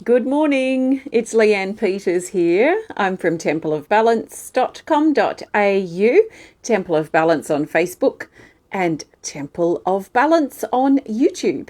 Good morning, it's Leanne Peters here. I'm from templeofbalance.com.au, Temple of Balance on Facebook and Temple of Balance on YouTube.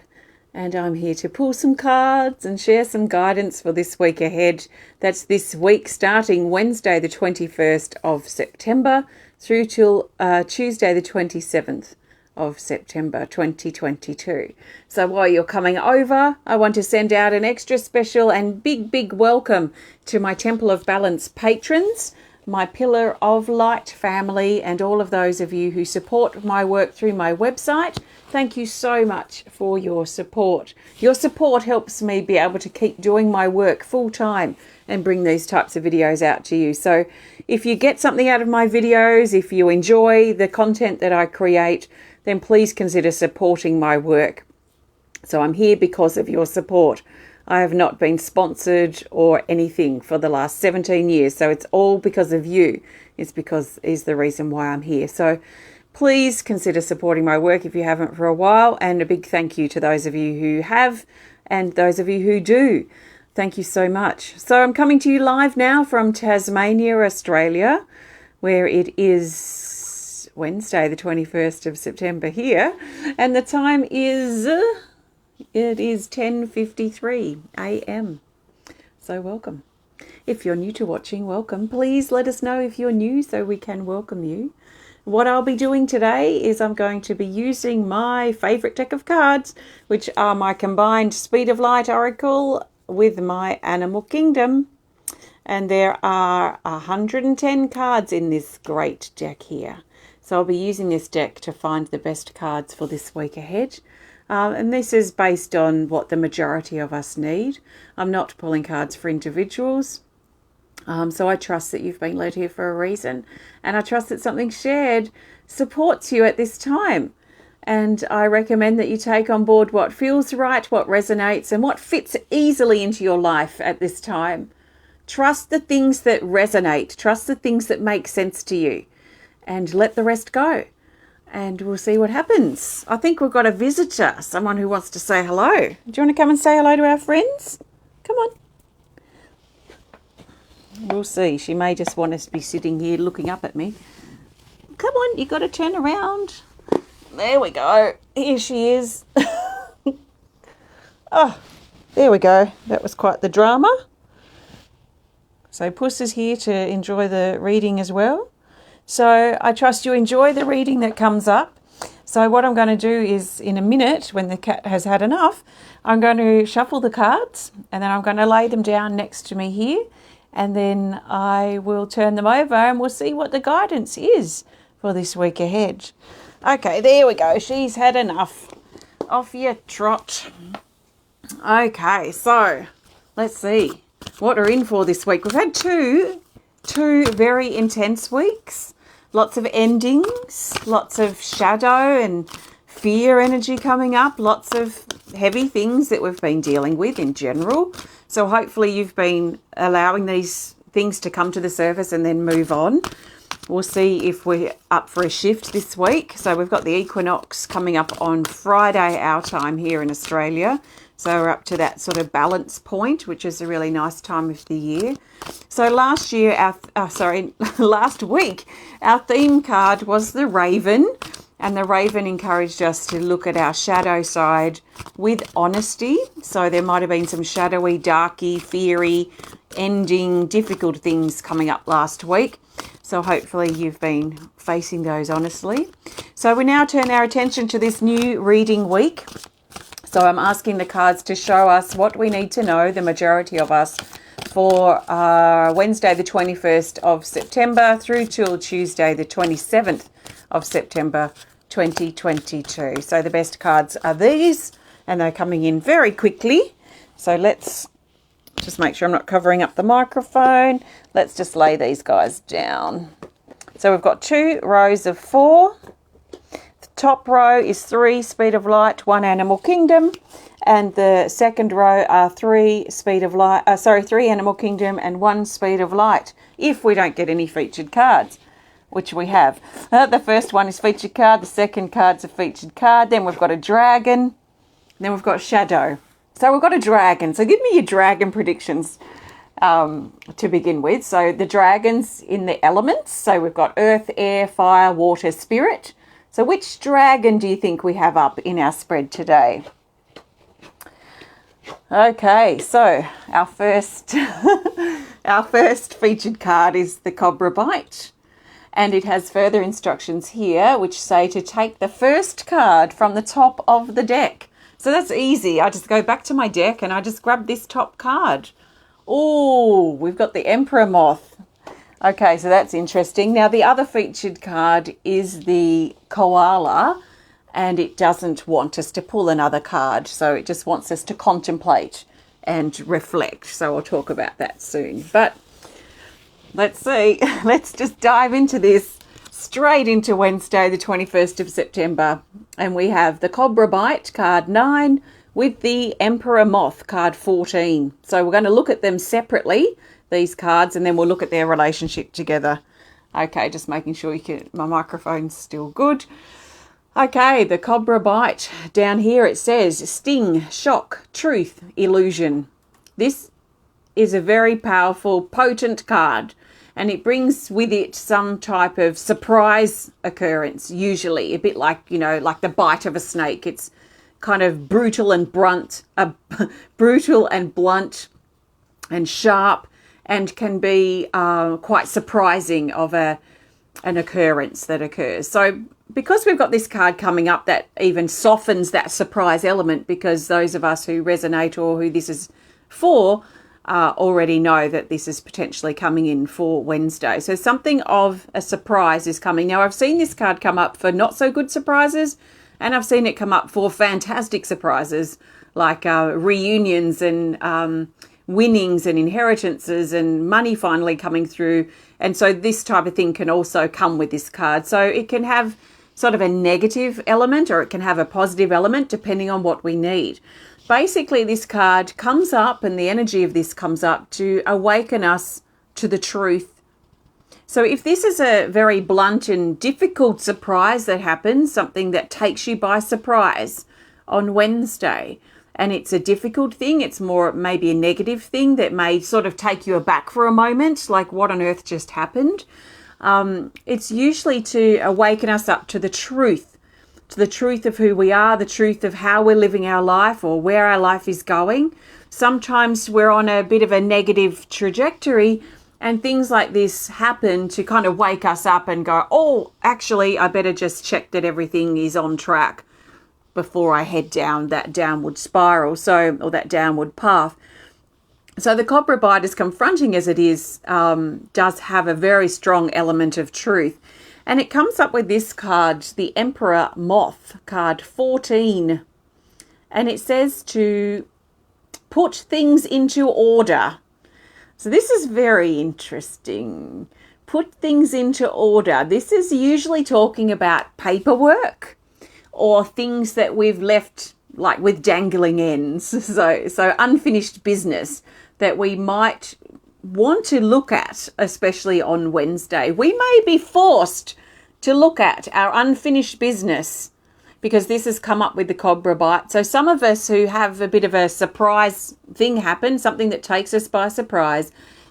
And I'm here to pull some cards and share some guidance for this week ahead. That's this week starting Wednesday the 21st of September through till Tuesday the 27th of September 2022. So while you're coming over, I want to send out an extra special and big welcome to my Temple of Balance patrons, my Pillar of Light family, and all of those of you who support my work through my website. Thank you so much for your support. Your support helps me be able to keep doing my work full time and bring these types of videos out to you. So if you get something out of my videos, if you enjoy the content that I create, then please consider supporting my work. So I'm here because of your support. I have not been sponsored or anything for the last 17 years. So it's all because of you. Is the reason why I'm here. So please consider supporting my work if you haven't for a while. And a big thank you to those of you who have and those of you who do. Thank you so much. So I'm coming to you live now from Tasmania, Australia, where it is Wednesday the 21st of September here, and the time is 10:53 a.m. So welcome. If you're new to watching, welcome. Please let us know if you're new so we can welcome you. What I'll be doing today is I'm going to be using my favorite deck of cards, which are my combined Speed of Light Oracle with my Animal Kingdom. And there are 110 cards in this great deck here. So I'll be using this deck to find the best cards for this week ahead. And this is based on what the majority of us need. I'm not pulling cards for individuals. So I trust that you've been led here for a reason. And I trust that something shared supports you at this time. And I recommend that you take on board what feels right, what resonates, and what fits easily into your life at this time. Trust the things that resonate. Trust the things that make sense to you. And let the rest go. And we'll see what happens. I think we've got a visitor, someone who wants to say hello. Do you want to come and say hello to our friends? Come on. We'll see. She may just want us to be sitting here looking up at me. Come on, you got to turn around. There we go. Here she is. Oh, there we go. That was quite the drama. So Puss is here to enjoy the reading as well. So I trust you enjoy the reading that comes up. So what I'm going to do is in a minute, when the cat has had enough, I'm going to shuffle the cards and then I'm going to lay them down next to me here. And then I will turn them over and we'll see what the guidance is for this week ahead. Okay, there we go. She's had enough. Off you trot. Okay, so let's see what we're in for this week. We've had two very intense weeks. Lots of endings, lots of shadow and fear energy coming up, lots of heavy things that we've been dealing with in general. So hopefully you've been allowing these things to come to the surface and then move on. We'll see if we're up for a shift this week. So we've got the equinox coming up on Friday, our time here in Australia. So we're up to that sort of balance point, which is a really nice time of the year. So last week, our theme card was the Raven. And the Raven encouraged us to look at our shadow side with honesty. So there might have been some shadowy, darky, fiery, ending, difficult things coming up last week. So hopefully you've been facing those honestly. So we now turn our attention to this new reading week. So I'm asking the cards to show us what we need to know, the majority of us, for Wednesday the 21st of September through till Tuesday the 27th of September 2022. So the best cards are these and they're coming in very quickly. So let's just make sure I'm not covering up the microphone. Let's just lay these guys down. So we've got 2 rows of 4. Top row is 3 Speed of Light, 1 Animal Kingdom, and the second row are 3 Animal Kingdom and 1 Speed of Light, if we don't get any featured cards, which we have. The first one is featured card, the second card's a featured card, then we've got a dragon, then we've got shadow. So we've got a dragon. So give me your dragon predictions to begin with. So the dragons in the elements. So we've got earth, air, fire, water, spirit. So which dragon do you think we have up in our spread today? Okay, so our first our first featured card is the Cobra Bite. And it has further instructions here which say to take the first card from the top of the deck. So that's easy. I just go back to my deck and I just grab this top card. Oh, we've got the Emperor Moth. Okay, so that's interesting. Now, the other featured card is the Koala, and it doesn't want us to pull another card. So it just wants us to contemplate and reflect. So I'll talk about that soon. But let's see. Let's just dive into this straight into Wednesday, the 21st of September. And we have the Cobra Bite, card 9, with the Emperor Moth, card 14. So we're going to look at them separately, these cards, and then we'll look at their relationship together. Okay, just making sure my microphone's still good. Okay, the Cobra Bite. Down here it says sting, shock, truth, illusion. This is a very powerful, potent card, and it brings with it some type of surprise occurrence, usually a bit like, like the bite of a snake. It's kind of brutal and blunt and sharp, and can be quite surprising of an occurrence that occurs. So because we've got this card coming up, that even softens that surprise element, because those of us who resonate or who this is for already know that this is potentially coming in for Wednesday. So something of a surprise is coming. Now, I've seen this card come up for not so good surprises, and I've seen it come up for fantastic surprises, like reunions and winnings and inheritances and money finally coming through. And so this type of thing can also come with this card. So it can have sort of a negative element, or it can have a positive element, depending on what we need. Basically, this card comes up, and the energy of this comes up to awaken us to the truth. So if this is a very blunt and difficult surprise that happens, something that takes you by surprise on Wednesday, and it's a difficult thing, it's more maybe a negative thing that may sort of take you aback for a moment, like what on earth just happened. It's usually to awaken us up to the truth of who we are, the truth of how we're living our life or where our life is going. Sometimes we're on a bit of a negative trajectory, and things like this happen to kind of wake us up and go, oh, actually, I better just check that everything is on track before I head down that downward spiral, or that downward path. So the Cobra Bite, as confronting as it is, does have a very strong element of truth. And it comes up with this card, the Emperor Moth, card 14. And it says to put things into order. So this is very interesting. Put things into order. This is usually talking about paperwork or things that we've left like with dangling ends. So unfinished business that we might want to look at, especially on Wednesday. We may be forced to look at our unfinished business because this has come up with the Cobra Bite. So some of us who have a bit of a surprise thing happen, something that takes us by surprise,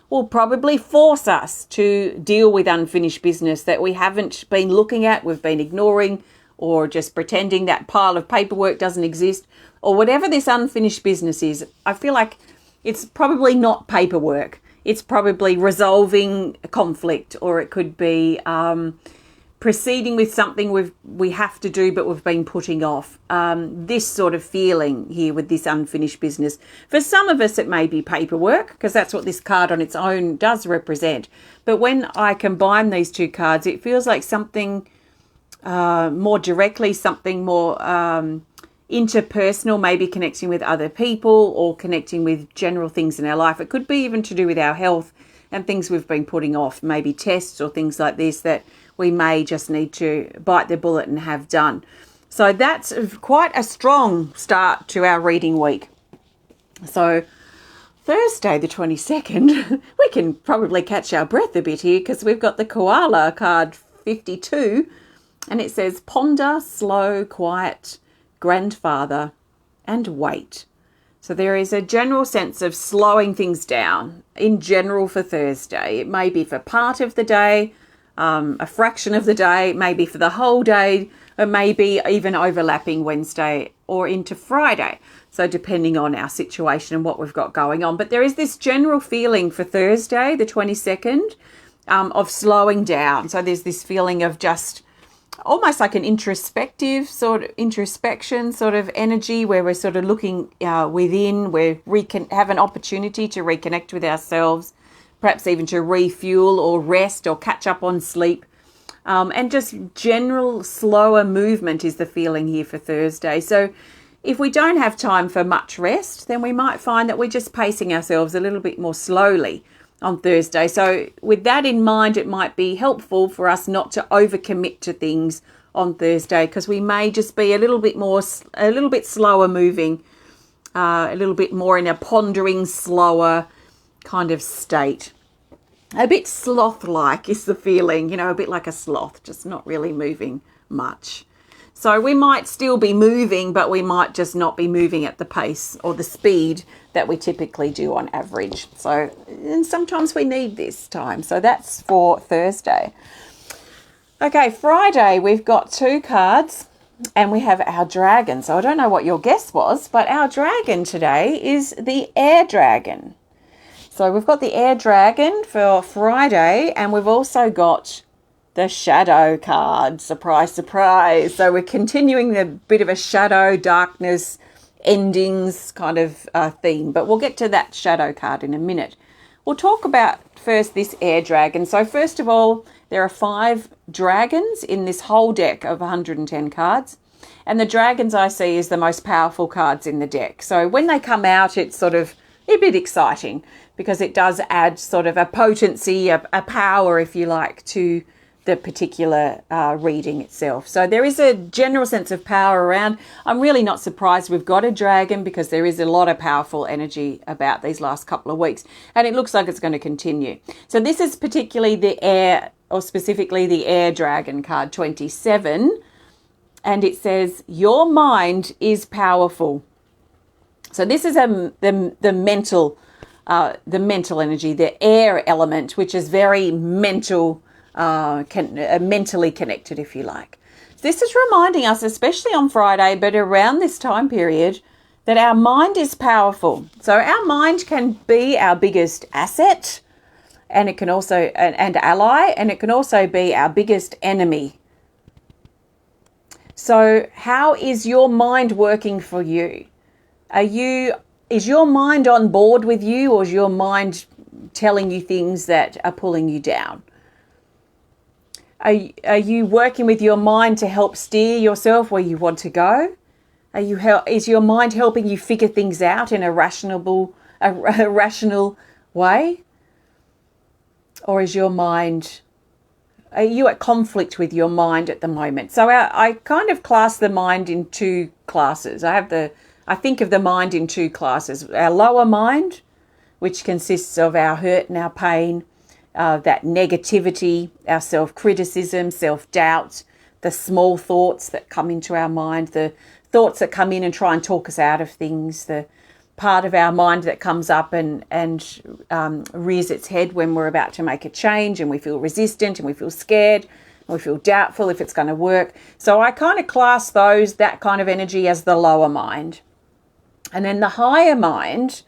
will probably force us to deal with unfinished business that we haven't been looking at, we've been ignoring, or just pretending that pile of paperwork doesn't exist, or whatever this unfinished business is. I feel like it's probably not paperwork. It's probably resolving a conflict, or it could be proceeding with something we have to do but we've been putting off. This sort of feeling here with this unfinished business. For some of us it may be paperwork, because that's what this card on its own does represent. But when I combine these two cards, it feels like something more directly, something more interpersonal, maybe connecting with other people or connecting with general things in our life. It could be even to do with our health and things we've been putting off, maybe tests or things like this that we may just need to bite the bullet and have done. So that's quite a strong start to our reading week. So Thursday the 22nd, we can probably catch our breath a bit here because we've got the Koala card 52, and it says ponder, slow, quiet, grandfather, and wait. So there is a general sense of slowing things down in general for Thursday. It may be for part of the day, a fraction of the day, maybe for the whole day, or maybe even overlapping Wednesday or into Friday. So depending on our situation and what we've got going on. But there is this general feeling for Thursday, the 22nd, of slowing down. So there's this feeling of just almost like an introspection sort of energy where we're sort of looking within, where we can have an opportunity to reconnect with ourselves, perhaps even to refuel or rest or catch up on sleep. And just general slower movement is the feeling here for Thursday. So if we don't have time for much rest, then we might find that we're just pacing ourselves a little bit more slowly on Thursday. So with that in mind, it might be helpful for us not to overcommit to things on Thursday, because we may just be a little bit slower moving, a little bit more in a pondering, slower kind of state. A bit sloth-like is the feeling, a bit like a sloth, just not really moving much. So we might still be moving, but we might just not be moving at the pace or the speed that we typically do on average. So, and sometimes we need this time. So that's for Thursday. Okay, Friday, we've got 2 cards and we have our dragon. So I don't know what your guess was, but our dragon today is the air dragon. So we've got the air dragon for Friday, and we've also got the shadow card. Surprise, surprise. So we're continuing the bit of a shadow, darkness, endings kind of theme, but we'll get to that shadow card in a minute. We'll talk about first this air dragon. So first of all, there are 5 dragons in this whole deck of 110 cards. And the dragons I see is the most powerful cards in the deck. So when they come out, it's sort of a bit exciting because it does add sort of a potency, a power, if you like, to the particular reading itself. So there is a general sense of power around. I'm really not surprised we've got a dragon because there is a lot of powerful energy about these last couple of weeks, and it looks like it's going to continue. So this is particularly the air, or specifically the air dragon card 27, and it says, your mind is powerful. So this is the mental energy, the air element, which is very mental, mentally connected, if you like. This is reminding us, especially on Friday, but around this time period, that our mind is powerful. So our mind can be our biggest asset, and it can also and ally, and it can also be our biggest enemy. So how is your mind working for you? Is your mind on board with you, or is your mind telling you things that are pulling you down? Are you working with your mind to help steer yourself where you want to go? Is your mind helping you figure things out in a rational way? Or is your mind, are you at conflict with your mind at the moment? So I kind of class the mind in 2 classes. I think of the mind in 2 classes. Our lower mind, which consists of our hurt and our pain, that negativity, our self-criticism, self-doubt, the small thoughts that come into our mind, the thoughts that come in and try and talk us out of things, the part of our mind that comes up and rears its head when we're about to make a change and we feel resistant and we feel scared and we feel doubtful if it's going to work. So I kind of class that kind of energy as the lower mind. And then the higher mind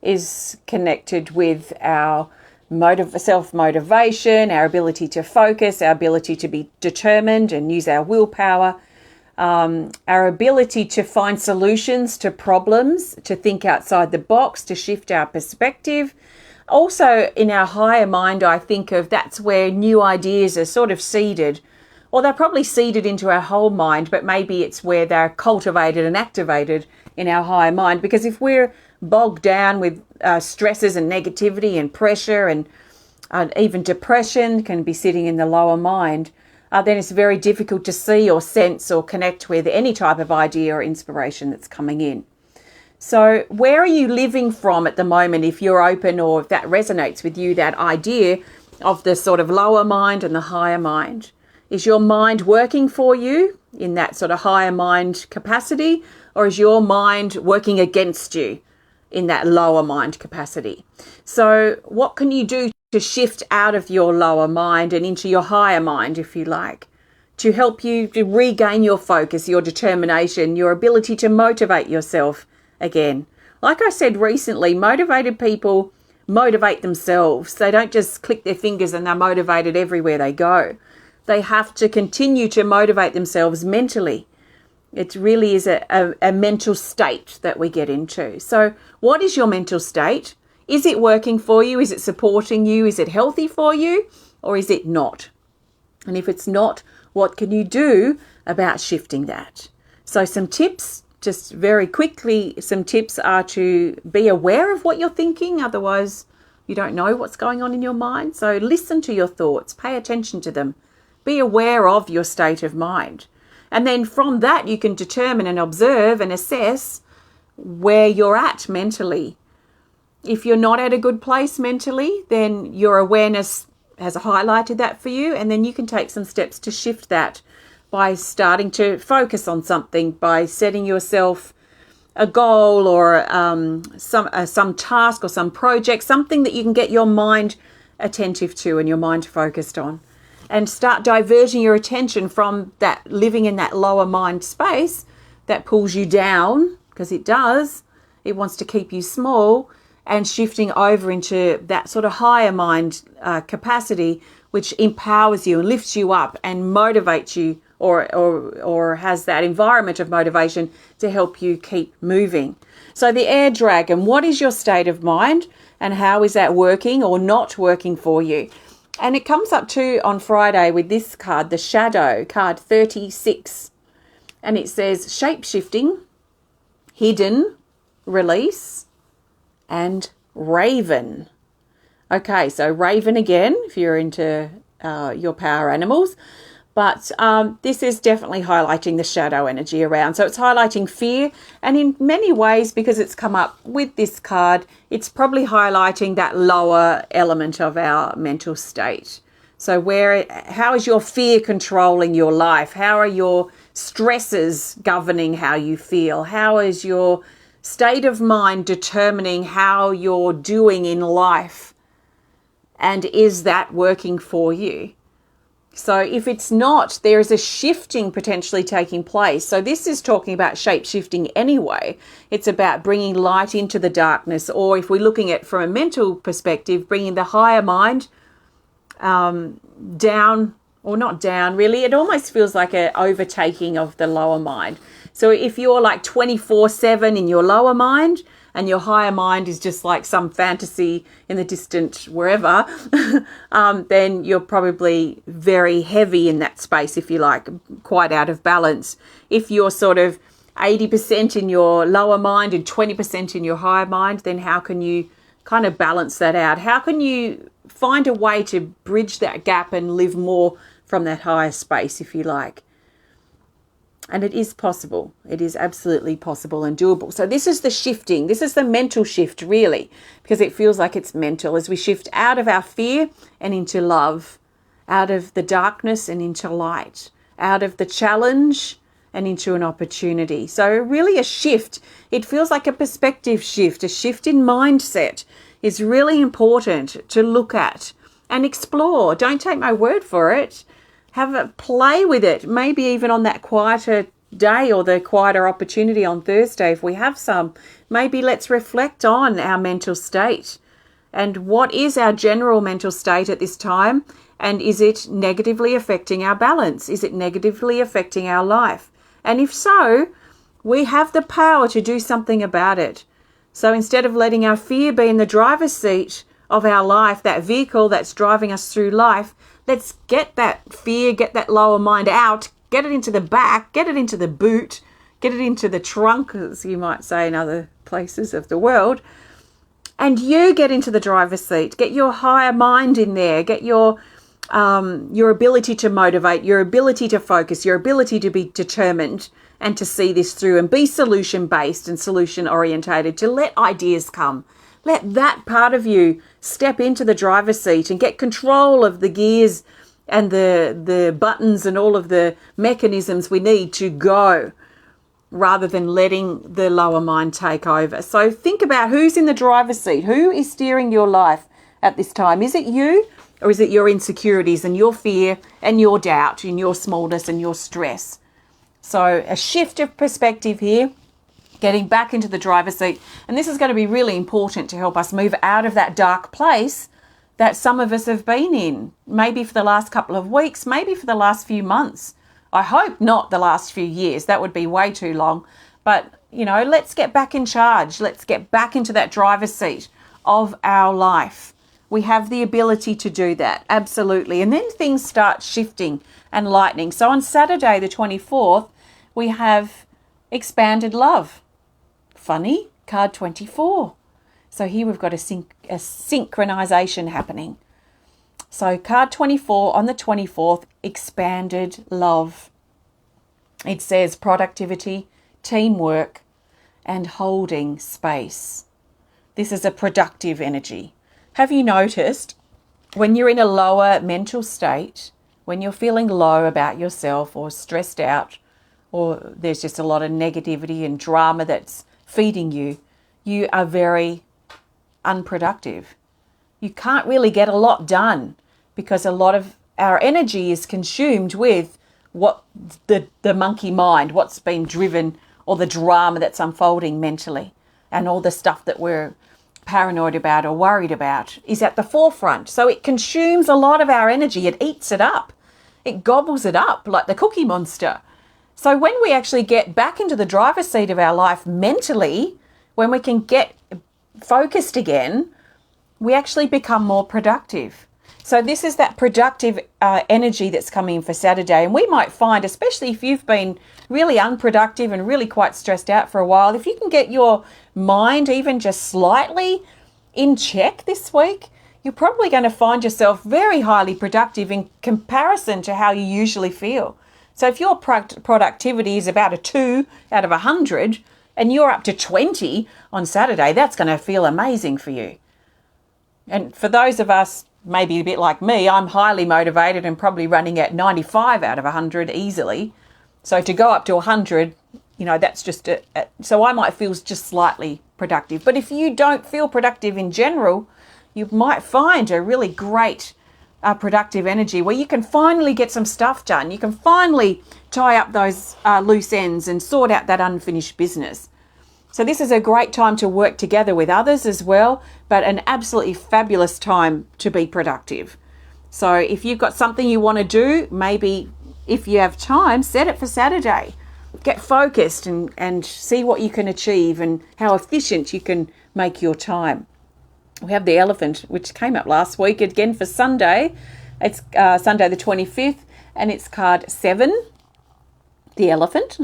is connected with our self-motivation, our ability to focus, our ability to be determined and use our willpower, our ability to find solutions to problems, to think outside the box, to shift our perspective. Also in our higher mind, I think of that's where new ideas are sort of seeded, or they're probably seeded into our whole mind, but maybe it's where they're cultivated and activated in our higher mind. Because if we're bogged down with stresses and negativity and pressure and even depression can be sitting in the lower mind, then it's very difficult to see or sense or connect with any type of idea or inspiration that's coming in. So where are you living from at the moment, if you're open, or if that resonates with you, that idea of the sort of lower mind and the higher mind? Is your mind working for you in that sort of higher mind capacity, or is your mind working against you in that lower mind capacity. So what can you do to shift out of your lower mind and into your higher mind, if you like, to help you to regain your focus, your determination, your ability to motivate yourself again? Like I said recently, motivated people motivate themselves. They don't just click their fingers and they're motivated everywhere they go. They have to continue to motivate themselves mentally. It really is a mental state that we get into. So what is your mental state? Is it working for you? Is it supporting you? Is it healthy for you? Or is it not? And if it's not, what can you do about shifting that? So some tips, just very quickly, some tips are to be aware of what you're thinking. Otherwise, you don't know what's going on in your mind. So listen to your thoughts. Pay attention to them. Be aware of your state of mind. And then from that, you can determine and observe and assess where you're at mentally. If you're not at a good place mentally, then your awareness has highlighted that for you. And then you can take some steps to shift that by starting to focus on something, by setting yourself a goal or some task or some project, something that you can get your mind attentive to and your mind focused on. And start diverting your attention from that living in that lower mind space that pulls you down, because it does. It wants to keep you small, and shifting over into that sort of higher mind capacity, which empowers you and lifts you up and motivates you, or has that environment of motivation to help you keep moving. So the air dragon, what is your state of mind and how is that working or not working for you? And it comes up too on Friday with this card, the Shadow, card 36. And it says shape-shifting, hidden, release, and Raven. Okay, so Raven again, if you're into your power animals. But this is definitely highlighting the shadow energy around. So it's highlighting fear. And in many ways, because it's come up with this card, it's probably highlighting that lower element of our mental state. So how is your fear controlling your life? How are your stresses governing how you feel? How is your state of mind determining how you're doing in life? And is that working for you? So if it's not, there is a shifting potentially taking place. So this is talking about shape-shifting anyway. It's about bringing light into the darkness, or if we're looking at from a mental perspective, bringing the higher mind down, or not down really. It almost feels like an overtaking of the lower mind. So if you're like 24/7 in your lower mind, and your higher mind is just like some fantasy in the distant wherever, then you're probably very heavy in that space, if you like, quite out of balance. If you're sort of 80% in your lower mind and 20% in your higher mind, then how can you kind of balance that out? How can you find a way to bridge that gap and live more from that higher space, if you like? And it is possible. It is absolutely possible and doable. So this is the shifting. This is the mental shift, really, because it feels like it's mental as we shift out of our fear and into love, out of the darkness and into light, out of the challenge and into an opportunity. So really a shift. It feels like a perspective shift, a shift in mindset is really important to look at and explore. Don't take my word for it. Have a play with it, maybe even on that quieter day or the quieter opportunity on Thursday if we have some. Maybe let's reflect on our mental state and what is our general mental state at this time, and is it negatively affecting our balance? Is it negatively affecting our life? And if so, we have the power to do something about it. So instead of letting our fear be in the driver's seat of our life, that vehicle that's driving us through life, let's get that fear, get that lower mind out, get it into the back, get it into the boot, get it into the trunk, as you might say in other places of the world, and you get into the driver's seat. Get your higher mind in there. Get your ability to motivate, your ability to focus, your ability to be determined and to see this through and be solution-based and solution-orientated, to let ideas come. Let that part of you step into the driver's seat and get control of the gears and the buttons and all of the mechanisms we need to go. rather than letting the lower mind take over. So think about who's in the driver's seat. Who is steering your life at this time? Is it you, or is it your insecurities and your fear and your doubt and your smallness and your stress? So a shift of perspective here, getting back into the driver's seat. And this is going to be really important to help us move out of that dark place that some of us have been in, maybe for the last couple of weeks, maybe for the last few months. I hope not the last few years. That would be way too long. But, let's get back in charge. Let's get back into that driver's seat of our life. We have the ability to do that, absolutely. And then things start shifting and lightening. So on Saturday, the 24th, we have expanded love. Funny, card 24. So here we've got a synchronization happening. So card 24 on the 24th, expanded love. It says productivity, teamwork, and holding space. This is a productive energy. Have you noticed when you're in a lower mental state, when you're feeling low about yourself or stressed out, or there's just a lot of negativity and drama that's feeding you, you are very unproductive. You can't really get a lot done because a lot of our energy is consumed with what the monkey mind, what's been driven, or the drama that's unfolding mentally, and all the stuff that we're paranoid about or worried about is at the forefront. So it consumes a lot of our energy. It eats it up. It gobbles it up like the Cookie Monster. So when we actually get back into the driver's seat of our life mentally, when we can get focused again, we actually become more productive. So this is that productive energy that's coming in for Saturday. And we might find, especially if you've been really unproductive and really quite stressed out for a while, if you can get your mind even just slightly in check this week, you're probably going to find yourself very highly productive in comparison to how you usually feel. So if your productivity is about a 2 out of 100 and you're up to 20 on Saturday, that's going to feel amazing for you. And for those of us maybe a bit like me, I'm highly motivated and probably running at 95 out of 100 easily. So to go up to 100, that's just so I might feel just slightly productive. But if you don't feel productive in general, you might find a really great productive energy where you can finally get some stuff done. You can finally tie up those loose ends and sort out that unfinished business. So this is a great time to work together with others as well, but an absolutely fabulous time to be productive. So if you've got something you want to do, maybe if you have time, set it for Saturday. Get focused and see what you can achieve and how efficient you can make your time. We have the elephant, which came up last week, again for Sunday. It's Sunday the 25th, and it's card 7. The elephant,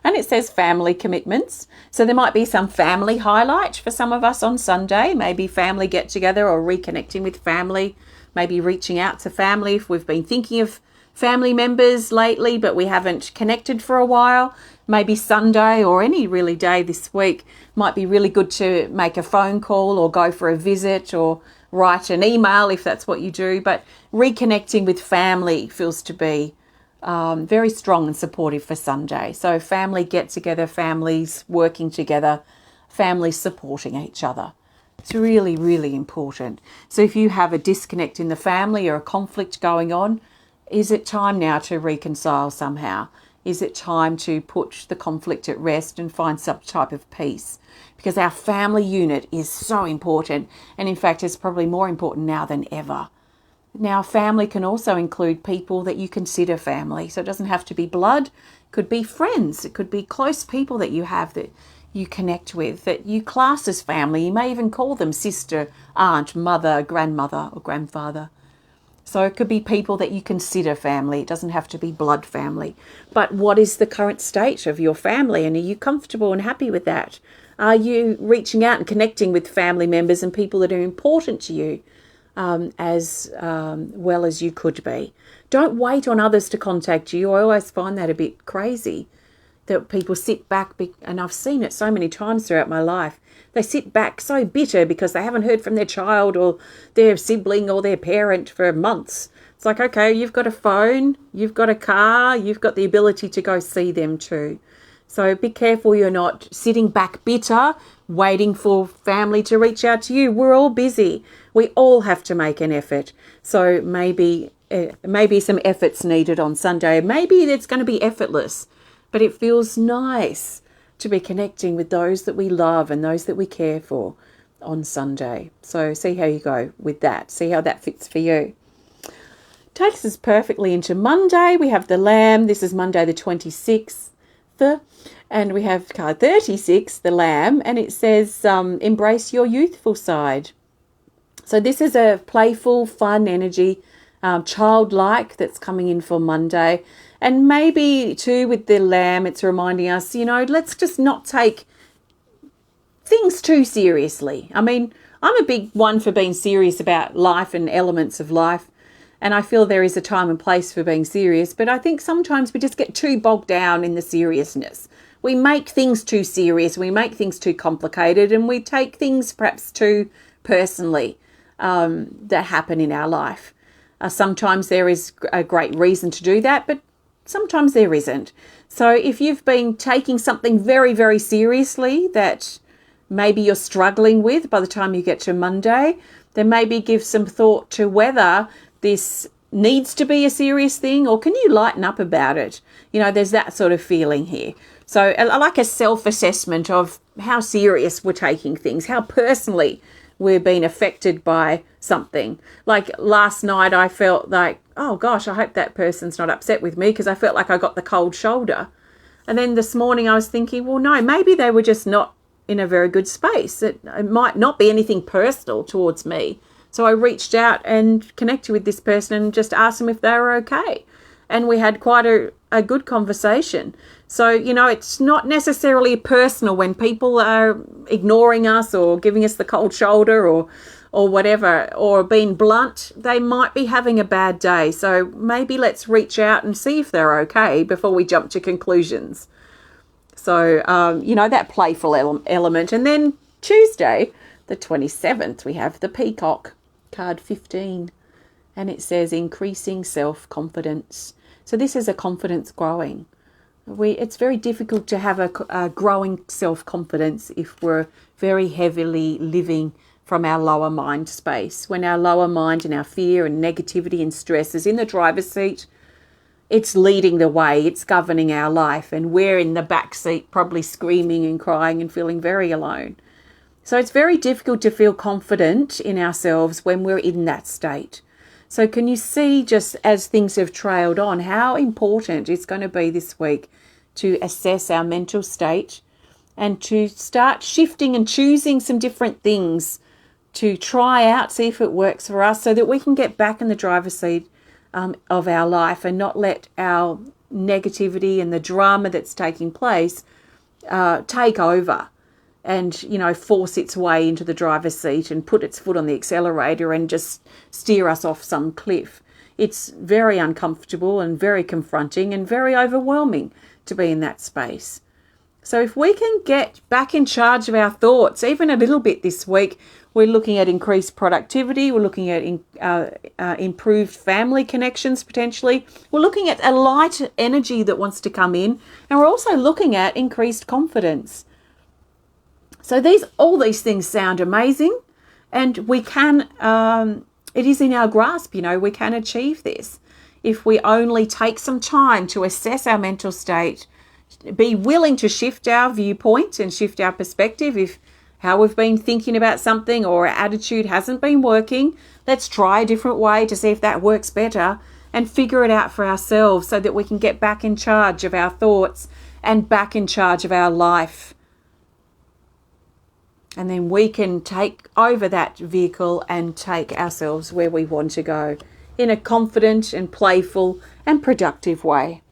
and it says family commitments. So there might be some family highlight for some of us on Sunday, maybe family get together or reconnecting with family, maybe reaching out to family if we've been thinking of family members lately but we haven't connected for a while. Maybe Sunday or any really day this week might be really good to make a phone call or go for a visit or write an email if that's what you do. But reconnecting with family feels to be very strong and supportive for Sunday. So family get together, families working together, families supporting each other. It's really, really important. So if you have a disconnect in the family or a conflict going on, is it time now to reconcile somehow? Is it time to put the conflict at rest and find some type of peace? Because our family unit is so important. And in fact, it's probably more important now than ever. Now, family can also include people that you consider family. So it doesn't have to be blood. It could be friends. It could be close people that you have that you connect with, that you class as family. You may even call them sister, aunt, mother, grandmother, or grandfather. So it could be people that you consider family. It doesn't have to be blood family. But what is the current state of your family? And are you comfortable and happy with that? Are you reaching out and connecting with family members and people that are important to you? As well as you could be. Don't wait on others to contact you. I always find that a bit crazy, that people sit back, and I've seen it so many times throughout my life. They sit back so bitter because they haven't heard from their child or their sibling or their parent for months. It's like, okay, you've got a phone, you've got a car, you've got the ability to go see them too. So be careful you're not sitting back bitter, waiting for family to reach out to you. We're all busy. We all have to make an effort. So maybe some effort's needed on Sunday. Maybe it's going to be effortless, but it feels nice to be connecting with those that we love and those that we care for on Sunday. So see how you go with that. See how that fits for you. Takes us perfectly into Monday. We have the Lamb. This is Monday the 26th. And we have card 36, the Lamb, and it says, embrace your youthful side. So this is a playful, fun energy, childlike that's coming in for Monday. And maybe too with the Lamb, it's reminding us, let's just not take things too seriously. I mean, I'm a big one for being serious about life and elements of life. And I feel there is a time and place for being serious, but I think sometimes we just get too bogged down in the seriousness. We make things too serious, we make things too complicated, and we take things perhaps too personally that happen in our life. Sometimes there is a great reason to do that, but sometimes there isn't. So if you've been taking something very, very seriously that maybe you're struggling with by the time you get to Monday, then maybe give some thought to whether this needs to be a serious thing, or can you lighten up about it? There's that sort of feeling here. So I like a self-assessment of how serious we're taking things, how personally we're being affected by something. Like last night I felt like, oh gosh, I hope that person's not upset with me, because I felt like I got the cold shoulder. And then this morning I was thinking, well, no, maybe they were just not in a very good space. It might not be anything personal towards me. So I reached out and connected with this person and just asked them if they were okay. And we had quite a good conversation. So, it's not necessarily personal when people are ignoring us or giving us the cold shoulder or whatever, or being blunt. They might be having a bad day. So maybe let's reach out and see if they're okay before we jump to conclusions. So, that playful element. And then Tuesday, the 27th, we have the Peacock. Card 15, and it says increasing self-confidence. So this is a confidence growing. It's very difficult to have a growing self-confidence if we're very heavily living from our lower mind space. When our lower mind and our fear and negativity and stress is in the driver's seat, it's leading the way, it's governing our life, and we're in the back seat probably screaming and crying and feeling very alone. So it's very difficult to feel confident in ourselves when we're in that state. So can you see, just as things have trailed on, how important it's going to be this week to assess our mental state and to start shifting and choosing some different things to try out, see if it works for us, so that we can get back in the driver's seat of our life and not let our negativity and the drama that's taking place take over and, force its way into the driver's seat and put its foot on the accelerator and just steer us off some cliff. It's very uncomfortable and very confronting and very overwhelming to be in that space. So if we can get back in charge of our thoughts, even a little bit this week, we're looking at increased productivity, we're looking at improved family connections potentially, we're looking at a light energy that wants to come in, and we're also looking at increased confidence. So all these things sound amazing, and we can, it is in our grasp, we can achieve this. If we only take some time to assess our mental state, be willing to shift our viewpoint and shift our perspective. If how we've been thinking about something or our attitude hasn't been working, let's try a different way to see if that works better and figure it out for ourselves so that we can get back in charge of our thoughts and back in charge of our life. And then we can take over that vehicle and take ourselves where we want to go in a confident and playful and productive way.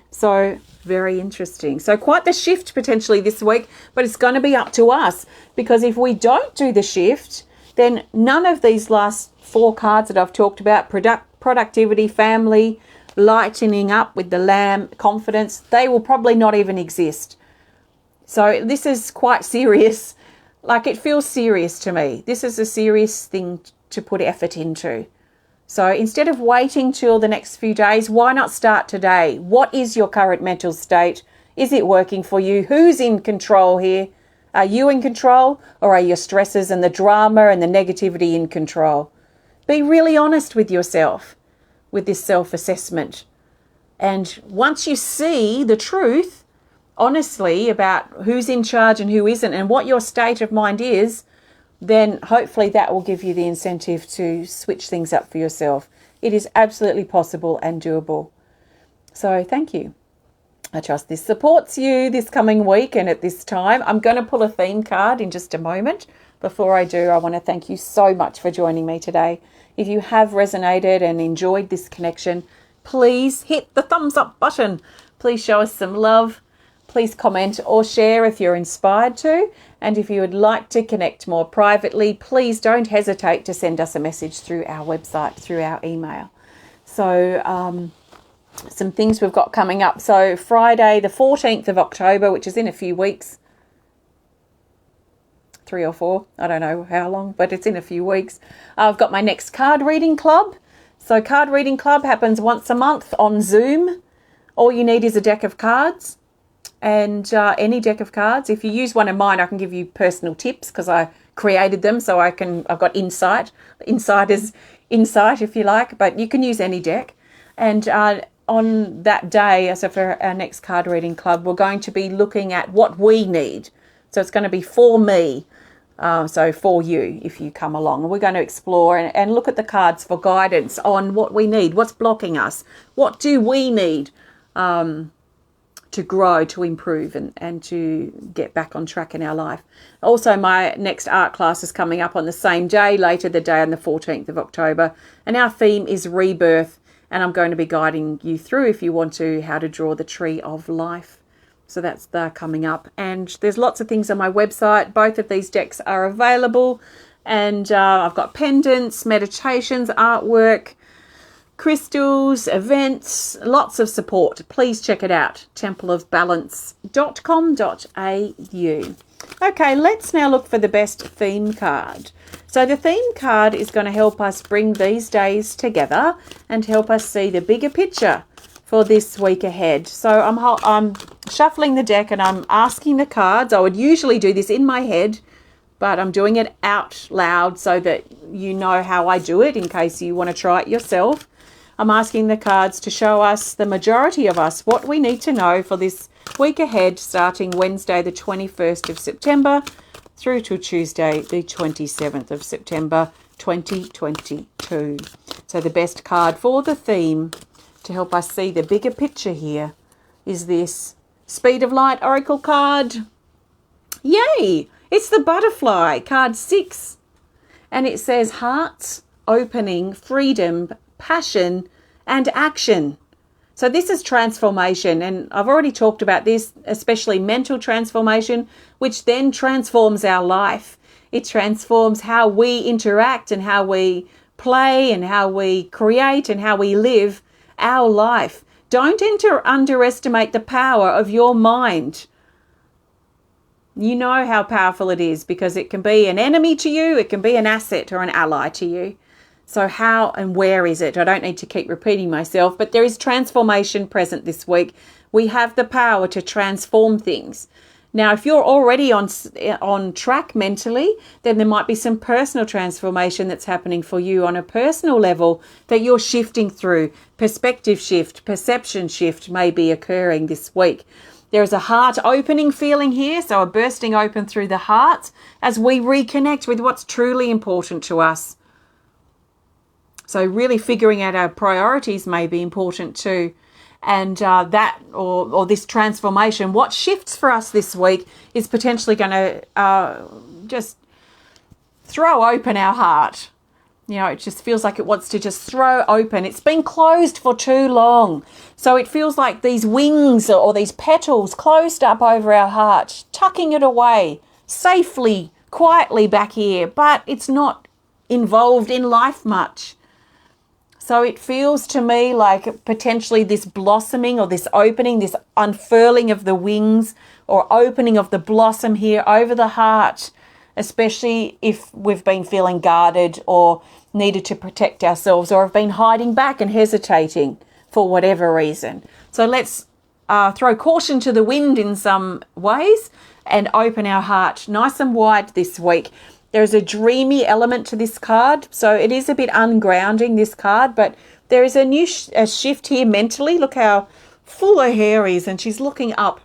So very interesting. So quite the shift potentially this week, but it's going to be up to us, because if we don't do the shift, then none of these last 4 cards that I've talked about, productivity, family, lightening up with the Lamb, confidence, they will probably not even exist. So this is quite serious. Like, it feels serious to me. This is a serious thing to put effort into. So instead of waiting till the next few days, why not start today? What is your current mental state? Is it working for you? Who's in control here? Are you in control, or are your stresses and the drama and the negativity in control? Be really honest with yourself with this self-assessment. And once you see the truth, honestly, about who's in charge and who isn't and what your state of mind is, then hopefully that will give you the incentive to switch things up for yourself. It is absolutely possible and doable. So thank you. I trust this supports you this coming week and at this time. I'm going to pull a theme card in just a moment. Before I do, I want to thank you so much for joining me today. If you have resonated and enjoyed this connection, please hit the thumbs up button. Please show us some love. Please comment or share if you're inspired to. And if you would like to connect more privately, please don't hesitate to send us a message through our website, through our email. So some things we've got coming up. So Friday, the 14th of October, which is in a few weeks, 3 or 4, I don't know how long, but it's in a few weeks. I've got my next card reading club. So card reading club happens once a month on Zoom. All you need is a deck of cards. And any deck of cards. If you use one of mine, I can give you personal tips because I created them, so I've got insider's insight, if you like. But you can use any deck. And on that day, so for our next card reading club, we're going to be looking at what we need. So it's going to be for me, so for you if you come along. And we're going to explore and look at the cards for guidance on what we need, what's blocking us, what do we need to grow, to improve and to get back on track in our life. Also, my next art class is coming up on the same day, later the day on the 14th of October. And our theme is rebirth. And I'm going to be guiding you through, if you want to, how to draw the tree of life. So that's coming up. And there's lots of things on my website. Both of these decks are available. And I've got pendants, meditations, artwork, crystals, events, lots of support. Please check it out, templeofbalance.com.au. Okay, let's now look for the best theme card. So the theme card is going to help us bring these days together and help us see the bigger picture for this week ahead. So I'm shuffling the deck and I'm asking the cards. I would usually do this in my head, but I'm doing it out loud so that you know how I do it in case you want to try it yourself. I'm asking the cards to show us, the majority of us, what we need to know for this week ahead, starting Wednesday the 21st of September through to Tuesday the 27th of September 2022. So the best card for the theme to help us see the bigger picture here is this Speed of Light Oracle card. Yay! It's the butterfly, card 6. And it says hearts, opening, freedom, passion and action. So this is transformation, and I've already talked about this, especially mental transformation, which then transforms our life. It transforms how we interact and how we play and how we create and how we live our life. Don't underestimate the power of your mind. You know how powerful it is, because it can be an enemy to you, it can be an asset or an ally to you. So how and where is it? I don't need to keep repeating myself, but there is transformation present this week. We have the power to transform things. Now, if you're already on track mentally, then there might be some personal transformation that's happening for you on a personal level that you're shifting through. Perspective shift, perception shift may be occurring this week. There is a heart opening feeling here, so a bursting open through the heart as we reconnect with what's truly important to us. So really figuring out our priorities may be important too. And that or this transformation, what shifts for us this week is potentially going to just throw open our heart. You know, it just feels like it wants to just throw open. It's been closed for too long. So it feels like these wings or these petals closed up over our heart, tucking it away safely, quietly back here, but it's not involved in life much. So it feels to me like potentially this blossoming or this opening, this unfurling of the wings or opening of the blossom here over the heart, especially if we've been feeling guarded or needed to protect ourselves or have been hiding back and hesitating for whatever reason. So let's throw caution to the wind in some ways and open our heart nice and wide this week. There's a dreamy element to this card, so it is a bit ungrounding, this card, but there is a shift here mentally. Look how full her hair is, and she's looking up.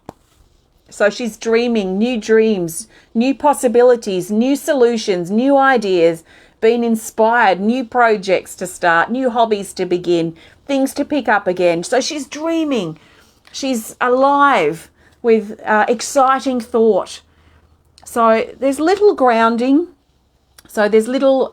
So she's dreaming new dreams, new possibilities, new solutions, new ideas, being inspired, new projects to start, new hobbies to begin, things to pick up again. So she's dreaming. She's alive with exciting thought. So there's little grounding. So there's little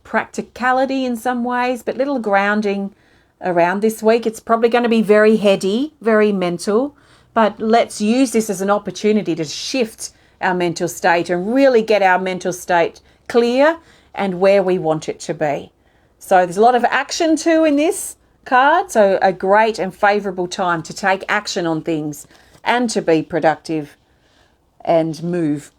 practicality in some ways, but little grounding around this week. It's probably going to be very heady, very mental, but let's use this as an opportunity to shift our mental state and really get our mental state clear and where we want it to be. So there's a lot of action too in this card. So a great and favourable time to take action on things and to be productive and move.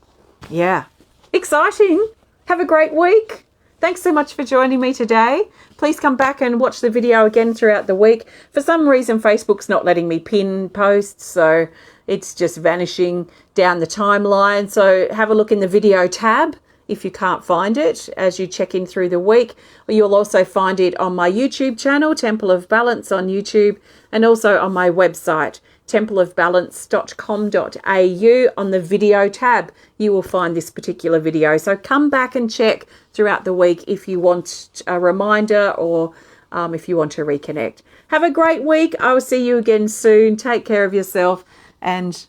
Yeah. Exciting. Have a great week. Thanks so much for joining me today. Please come back and watch the video again throughout the week. For some reason, Facebook's not letting me pin posts, so it's just vanishing down the timeline. So have a look in the video tab if you can't find it as you check in through the week. You'll also find it on my YouTube channel, Temple of Balance on YouTube, and also on my website, templeofbalance.com.au. On the video tab, you will find this particular video. So come back and check throughout the week if you want a reminder or if you want to reconnect. Have a great week. I will see you again soon. Take care of yourself and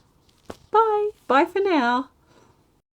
bye. Bye for now.